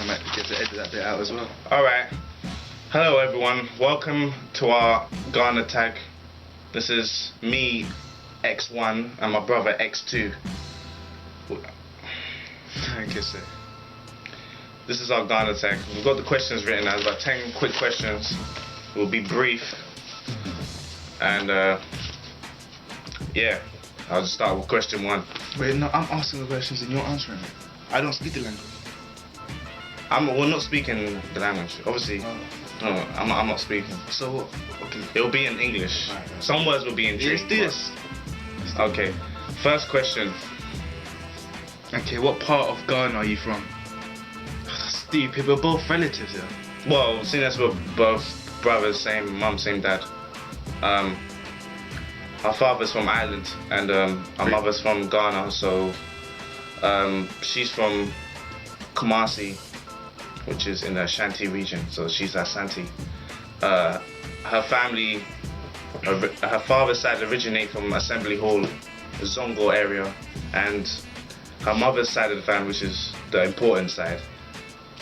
might get to edit that bit out as well. Alright. Hello everyone. Welcome to our Ghana tag. This is me, X1, and my brother, X2. Okay, so. This is our Ghana tag. We've got the questions written out. About 10 quick questions. We'll be brief. And yeah, I'll just start with question 1. Wait, no, I'm asking the questions and you're answering it. I don't speak the language. We're not speaking the language, obviously. Oh. No, I'm not speaking. So what? Okay. It'll be in English. Right. Some words will be in Let's do this. Okay. First question. Okay, what part of Ghana are you from? Stupid, we're both relatives, yeah. Well, seeing as we're both brothers, same mum, same dad. Our father's from Ireland and our mother's from Ghana, so she's from Kumasi, which is in the Ashanti region, so she's Ashanti. Her family, her father's side originate from Assembly Hall, the Zongo area, and her mother's side of the family, which is the important side,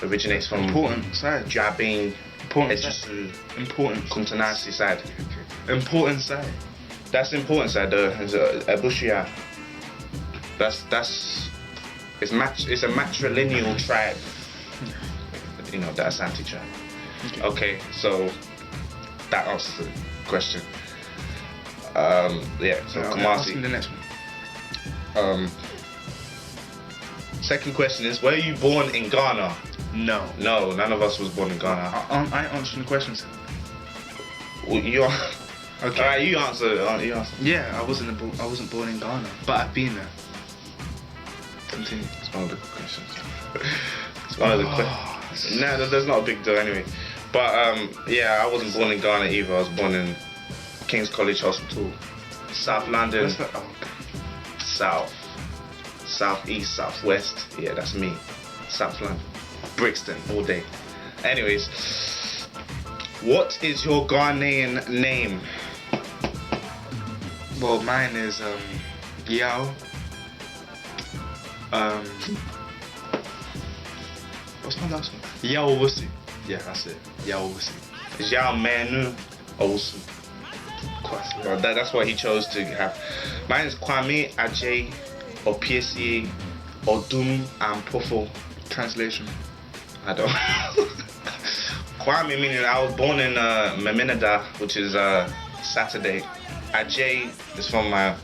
originates from Important side. Jabin, Important Ejisu, Important. Kuntanasi side. Okay. Important side. That's the important side though, is Abushia. It's a matrilineal tribe. You know, the Asante tribe. Okay, so that answers the question. Yeah, so Kumasi. The next one. Second question is, were you born in Ghana? No. No, none of us was born in Ghana. I answering the questions. Well, you are. Okay. Alright, you answer. You answer. Yeah, I wasn't born in Ghana, but I've been there. Continue. It's one of the questions. It's one of the questions. Nah, that's not a big deal anyway. But yeah, I wasn't born in Ghana either. I was born in King's College Hospital, South London. What's that? Oh, okay. South, Southeast, Southwest. Yeah, that's me. South London, Brixton, all day. Anyways, what is your Ghanaian name? Well, mine is Yao. What's my last one? Yao Wusi. Yeah, that's it. Yao Wusi. Yao Manu Owusu. Well, that's what he chose to have. Mine is Kwame Ajay Opiesie Odum Ampofo. Translation. I don't. Kwame meaning I was born in Meminada, which is Saturday. Ajay is from my,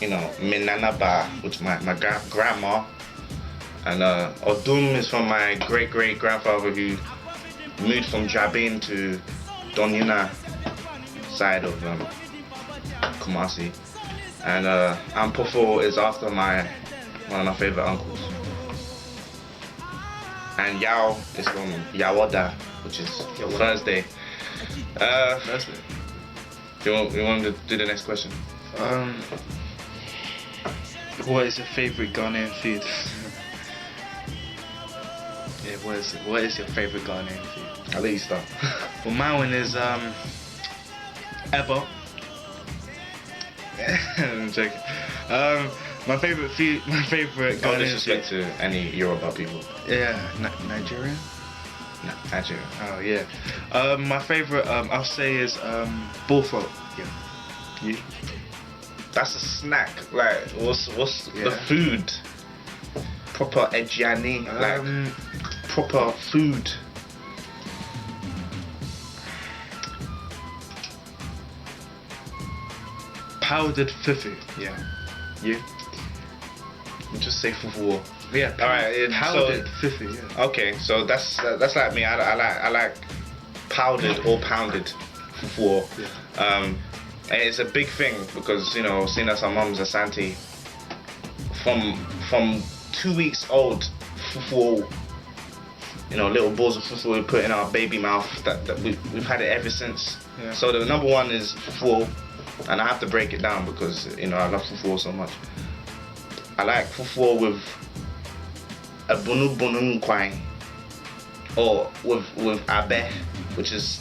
Minanaba, which my grandma. And Odum is from my great grandfather who moved from Jabin to Donyina side of Kumasi. And Ampofo is after one of my favorite uncles. And Yao is from Yawoda, which is Thursday. Thursday. You want to do the next question? What is your favorite Ghanaian food? Yeah, what is your favorite Ghanaian food? I'll let you start. Well, my one is Ebo. I'm joking. My favorite Don't Ghanaian disrespect to any Yoruba people. Yeah, Nigerian. No, Nigeria. Oh yeah. My favorite I'll say is bullfrog. Yeah. You? That's a snack. Like, what's Yeah. the food? Proper Ejiani, like proper food. Powdered fufu. Yeah. You? Just say fufu. Yeah. Alright, powdered fufu. Yeah. Okay, so that's like me. I like powdered or pounded fufu. Yeah. And it's a big thing because seeing as our mum's Asante, from 2 weeks old, fufu, little balls of fufu we put in our baby mouth. That we've had it ever since. Yeah. So the number one is fufu, and I have to break it down because I love fufu so much. I like fufu with a bunu kwai, or with abe, which is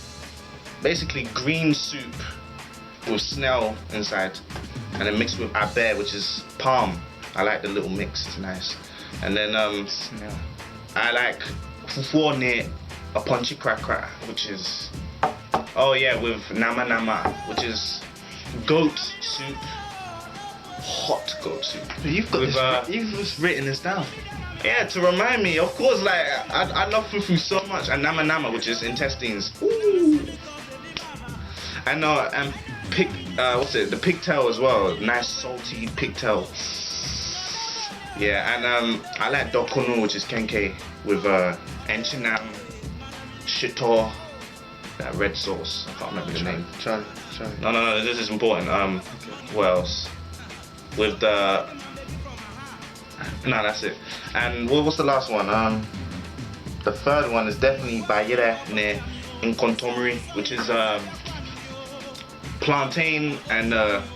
basically green soup with snail inside, and then mixed with abe, which is palm. I like the little mix, it's nice. And then Snail. I like fufu ne a punchy cracker, which is with nama nama, which is goat soup, hot goat soup. You've got with, this. You've just written this down. Yeah, to remind me, of course. Like I love fufu so much, and nama nama, which is intestines. Ooh. And the pigtail as well. Nice salty pigtail. Yeah, and I like dokono, which is kenke, with enchinam, shito, that red sauce. I can't remember the name. Charlie. No, this is important. What else? With the no, that's it. And what's the last one? The third one is definitely bayere ne inkontomri, which is plantain and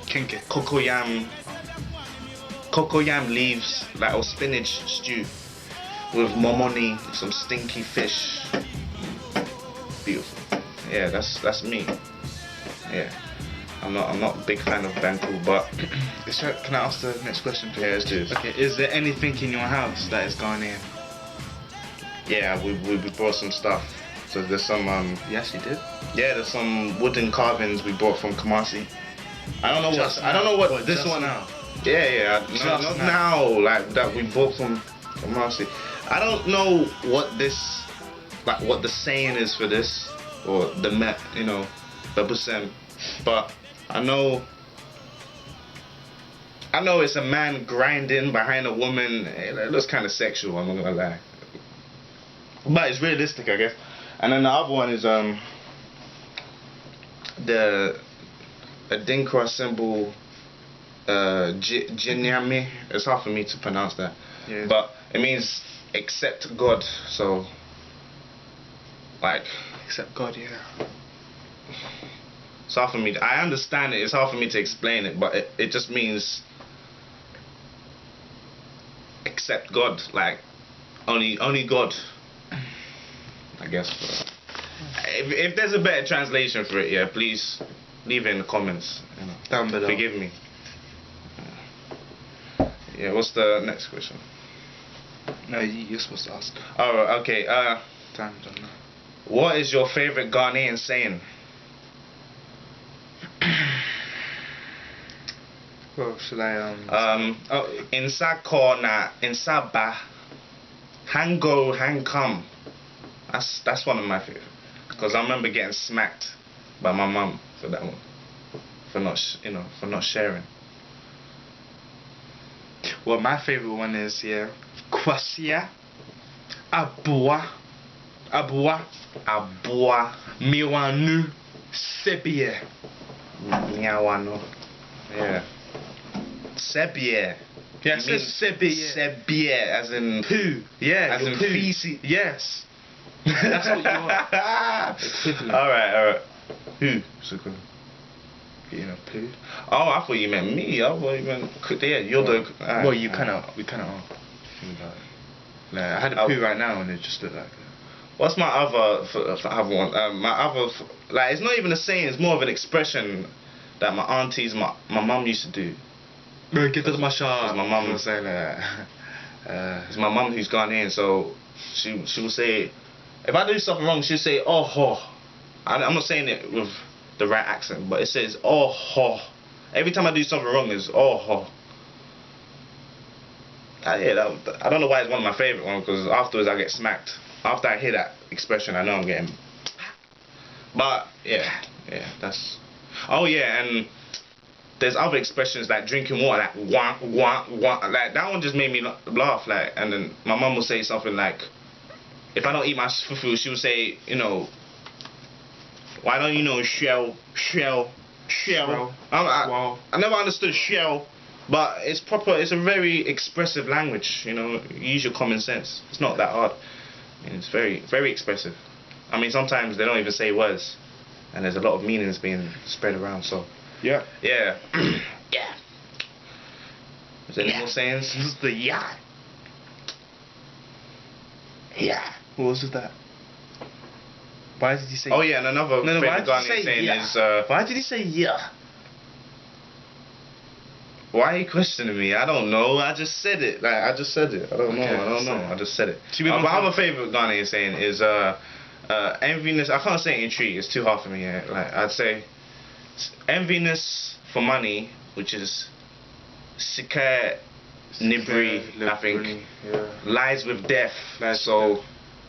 Kinky. cocoyam leaves, like, or spinach stew with momoni, some stinky fish. Beautiful. Yeah, that's me. Yeah. I'm not a big fan of banku, but Can I ask the next question, please? yeah, let's do this. Okay, is there anything in your house that is Ghanaian? Yeah, we brought some stuff. So there's some Yes, you did. yeah, there's some wooden carvings we brought from Kumasi. I don't know what this one now. Yeah, not now, like that we bought from Kumasi. I don't know what this, like, what the saying is for this, or the babusem, but I know it's a man grinding behind a woman. It looks kind of sexual, I'm not gonna lie, but it's realistic, I guess. And then the other one is the Adinkra symbol, Jinyame. It's hard for me to pronounce that, Yeah. but it means accept God. So, like, Except God, yeah. it's hard for me. I understand it. It's hard for me to explain it, but it just means accept God, like only God, I guess. If there's a better translation for it, yeah, please leave it in the comments. Down below. Forgive me. Yeah, what's the next question? No, you're supposed to ask. Oh, okay. Time done now. What is your favorite Ghanaian saying? Well, should I Insa corner, insa ba, hang go, hang come. That's one of my favorite, because I remember getting smacked by my mum for that one, for not sharing. Well, my favorite one is Kwasia, Abua, Miwanu, Sebie. Nyawano. Yeah. Sebie. Yeah, it says Sebie. Sebie, as in Poo. Yeah, as in poo. feces. Yes. That's what you are. Equivalent. Alright. Who? Getting a poo. Oh, I thought you meant me. I thought you meant. Yeah, you're the. Well, we kind of are. Think about it. Like, I had a poo right now and it just looked like that. What's my other one? My other, like, it's not even a saying. It's more of an expression that my aunties, my mum used to do. Get to my shot. My mum was saying that. It's my mum who's Ghanaian, so she will say, if I do something wrong, she'll say, oh ho. I'm not saying it with the right accent, but it says oh ho. Every time I do something wrong, it's oh ho. Yeah, I don't know why it's one of my favorite ones, because afterwards I get smacked. After I hear that expression, I know I'm getting. But yeah, that's. Oh yeah, and there's other expressions like drinking water, like wah wah wah, like that one just made me laugh. Like, and then my mum will say something like, if I don't eat my fufu, she will say, why don't you shell? I never understood shell. But it's proper. It's a very expressive language. Use your common sense. It's not that hard. It's very, very expressive. I mean, sometimes they don't even say words, and there's a lot of meanings being spread around. So Yeah. yeah. Is there any more sayings? This is the yeah. What was with that? Why did he say? Oh yeah, and another No, why favorite did he say Ghanaian saying yeah? is Why did he say yeah? Why are you questioning me? I don't know. I just said it. Like I just said it. I don't know. Okay, I don't so- know. I just said it. To be My honest- other favorite Ghanaian saying is enviness. I can't say intrigue. It's too hard for me. Yeah. Like I'd say enviness for money, which is Sika Nibri, I think, Yeah. lies with death. Lies So with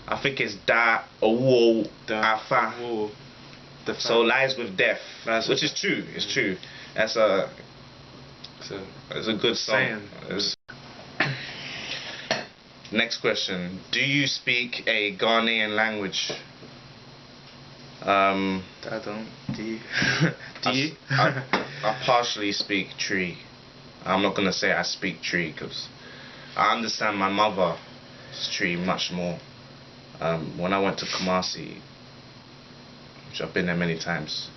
I think it's da owo afa. Whoa. The So lies with death, Lies which with is true. It's true. That's a So, it's a good song. saying. It's- Next question: do you speak a Ghanaian language? I don't. Do you? Do you? I partially speak Tree. I'm not gonna say I speak Tree because I understand my mother's Tree much more. When I went to Kumasi, which I've been there many times,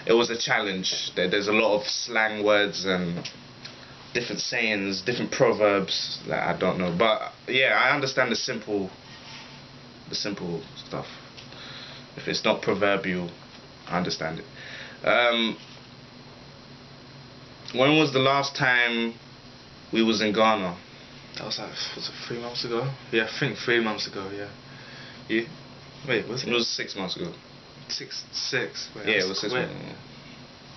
it was a challenge. There's a lot of slang words and different sayings, different proverbs that I don't know. But yeah, I understand the simple stuff. If it's not proverbial, I understand it. When was the last time we was in Ghana? That was like, was it 3 months ago? Yeah, I think 3 months ago. Yeah. You? Wait, was It it? was 6 months ago. Six. Wait, Yeah, it that's was 6 quick. months.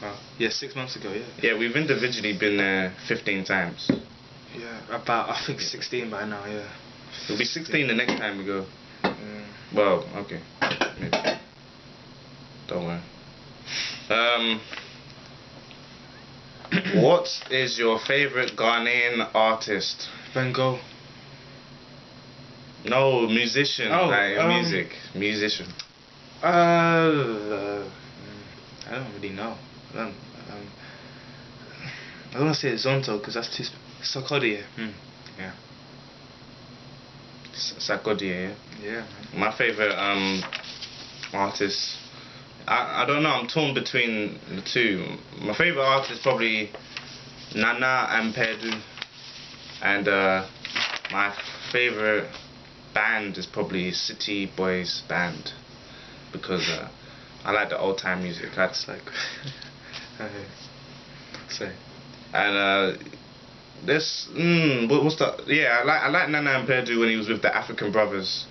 Oh, yeah, 6 months ago. Yeah. Yeah, we've individually been there 15 times. Yeah, about I think 16 by now. Yeah. It'll be 16 the next time we go. Mm. Well, okay. Maybe. Don't worry. What is your favorite Ghanaian artist? Van Gogh. No, musician. Oh, like musician. I don't really know. I don't want to say Zonto because that's too. Sarkodie. Yeah. Sarkodie. Yeah. My favorite artist. I don't know. I'm torn between the two. My favorite artist is probably Nana and Pedu, and my favorite band is probably City Boys Band because I like the old time music. That's Like. Say. and this what's that? Yeah, I like Nana and Pedu when he was with the African Brothers.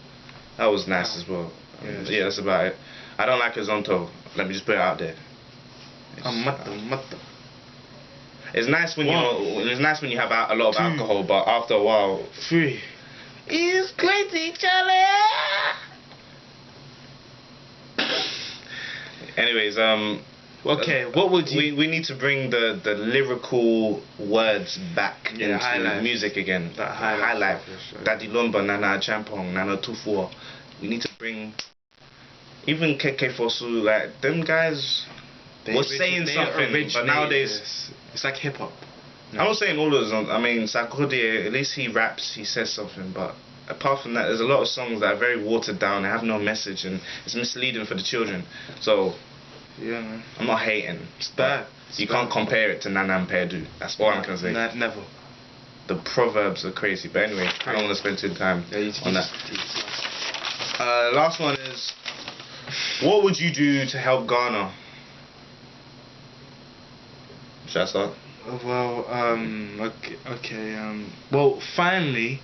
That was nice as well. Yeah, That's about it. I don't like Azonto. Let me just put it out there. Mata. It's nice when it's nice when you have a lot of 2, alcohol, but after a while, 3. it's crazy, Charlie. Anyways, Okay, what would you? we need to bring the lyrical words back Yeah, into high life. music again. That high life stuff, yeah, sure. Daddy Lumba, Nana Champong, Nana Tufuo. We need to bring even KK Fosu, like them guys were saying something, but nowadays it's like hip hop. I'm not saying all of them. I mean, Sarkodie, at least he raps, he says something, but apart from that, there's a lot of songs that are very watered down, they have no message, and it's misleading for the children. So, Yeah, man. I'm not hating. It's bad. You can't compare it to Nana and Pedu. That's all I'm gonna say. Never. The proverbs are crazy. But anyway, I don't want to spend too time on that. Last one is, what would you do to help Ghana? Should I start? Well, well, finally,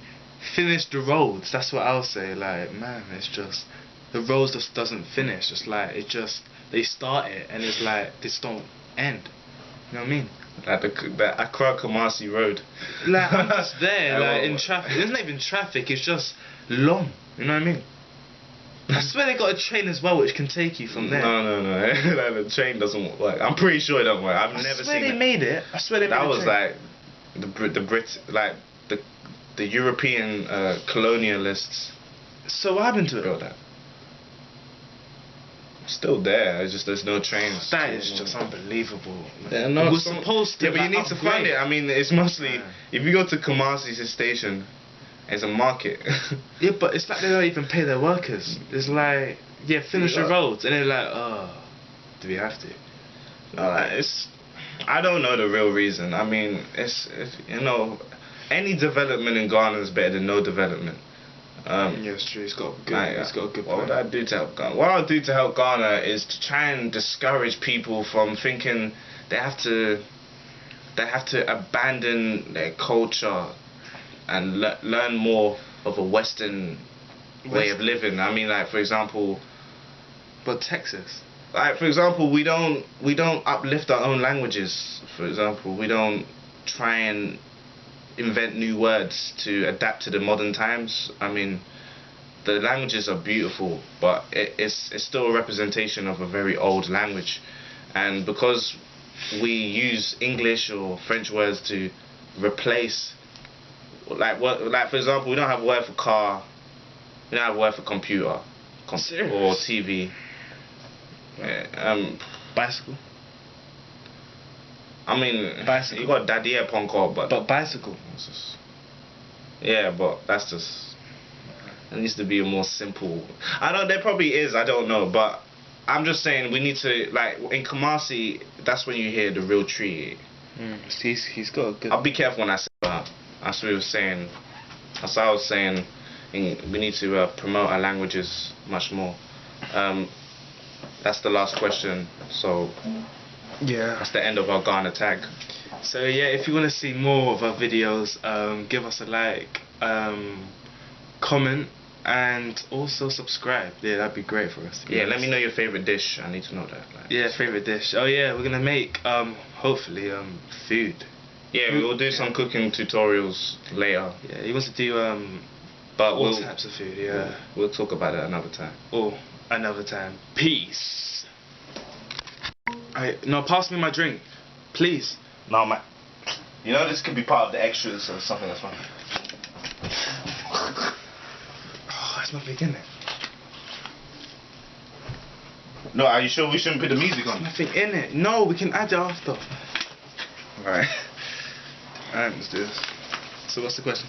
finish the roads. That's what I'll say. Like, man, it's just the roads just doesn't finish. It's like they start it and it's like this don't end. You know what I mean? Like the Accra Kumasi Road. Like I'm just there, like in traffic. It's not even traffic. It's just long. You know what I mean? I swear they got a train as well, which can take you from there. No. Like, the train doesn't work. I'm pretty sure it doesn't work. I've never seen I swear they it. made it. I swear they made it. That was like the Brit, like the European colonialists So what happened to built it? that. Still there. It's just there's no trains. That is just unbelievable. Yeah, no, We're supposed to. Yeah, but you need to find it. I mean, it's mostly if you go to Kumasi's station, it's a market. Yeah, but it's like they don't even pay their workers. It's like, yeah, finish the roads, and they're like, oh, do we have to? It's. I don't know the real reason. I mean, it's you know, any development in Ghana is better than no development. Yeah, it's true. It's got a good. What would I do to help Ghana? What I'll do to help Ghana is to try and discourage people from thinking they have to they have to abandon their culture and learn more of a Western way of living. I mean, like, for example, But Texas. like, for example, we don't uplift our own languages. For example, we don't try and invent new words to adapt to the modern times. I mean, the languages are beautiful, but it's still a representation of a very old language. And because we use English or French words to replace, like for example, we don't have a word for car, we don't have a word for computer, or TV. Bicycle. I mean, Bicycle. you got daddy ponko, But bicycle. yeah, but that's just, it needs to be a more simple. I know there probably is, I don't know, but I'm just saying we need to, like, in Kumasi, that's when you hear the real tree. He's got a good. I'll be careful when I say that. That's what we were saying. That's what I was saying. We need to promote our languages much more. That's the last question. So Yeah. that's the end of our Ghana tag. So yeah, if you want to see more of our videos, give us a like, comment, and also subscribe. Yeah, that'd be great for us. Yeah, let me know your favorite dish. I need to know that. Like, Yeah, favorite dish. Oh yeah, we're gonna make hopefully food. yeah, we will do some cooking tutorials later. Yeah, he wants to do But all types of food. Yeah. we'll talk about it another time. Or another time. Peace. No, pass me my drink, please. No, man. You know this could be part of the extras or something that's fine. Oh, there's nothing in it. No, are you sure we shouldn't put the music on? Nothing in it. No, we can add it after. Alright. Alright, let's do this. So what's the question?